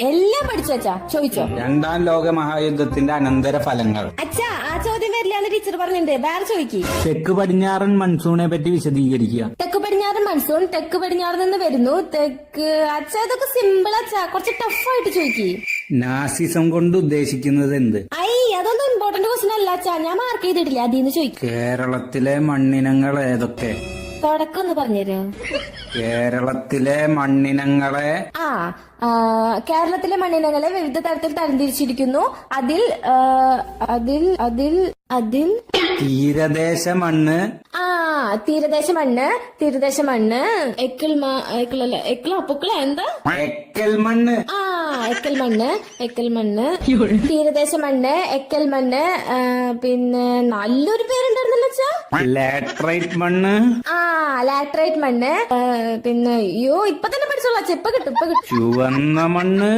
എല്ലാം പഠിച്ചു അച്ഛാ, ചോദിച്ചോ. രണ്ടാം ലോക മഹായുദ്ധത്തിന്റെ അനന്തര ഫലങ്ങൾ. അച്ഛാ ആ ചോദ്യം വരില്ലാന്ന് ടീച്ചർ പറഞ്ഞിട്ടുണ്ട്, വേറെ ചോദിക്ക്. തെക്ക് പടിഞ്ഞാറൻ മൺസൂണെ പറ്റി വിശദീകരിക്കുക. തെക്ക് പടിഞ്ഞാറൻ മൺസൂൺ തെക്ക് പടിഞ്ഞാറ് നിന്ന് വരുന്നു. തെക്ക് അച്ഛാ ഇതൊക്കെ സിമ്പിൾ അച്ഛാ, കുറച്ച് ടഫായിട്ട് ചോദിക്ക്. നാസിസം കൊണ്ട് ഉദ്ദേശിക്കുന്നത് എന്ത്? അതൊന്നും ഇമ്പോർട്ടന്റ് ക്വസ്റ്റൻ അല്ല അച്ഛാ, ഞാൻ മാർക്ക് ചെയ്തിട്ടില്ല, അതിന്ന് ചോദിക്കും. കേരളത്തിലെ മണ്ണിനങ്ങൾ ഏതൊക്കെ? തുടക്കം ഒന്ന് പറഞ്ഞുതരോ? കേരളത്തിലെ മണ്ണിനങ്ങളെ കേരളത്തിലെ മണ്ണിനങ്ങളെ വിവിധ തരത്തിൽ തരംതിരിച്ചിരിക്കുന്നു. അതിൽ അതിൽ അതിൽ അതിൽ തീരദേശ മണ്ണ്. തീരദേശ മണ്ണ് എക്കിള എന്താ എക്കൽ മണ്ണ്. എക്കൽ മണ്ണ് തീരദേശ മണ്ണ്, എക്കൽ മണ്ണ്. പിന്നെ നല്ലൊരു പേരുണ്ടായിരുന്നല്ലോ അച്ഛാ, ലാറ്ററൈറ്റ് മണ്ണ്. ലാറ്ററൈറ്റ് മണ്ണ്. പിന്നെ ഇപ്പൊ തന്നെ പഠിച്ചോളാം അച്ഛാ, ഇപ്പൊ കിട്ടും. ചുവന്ന മണ്ണ്.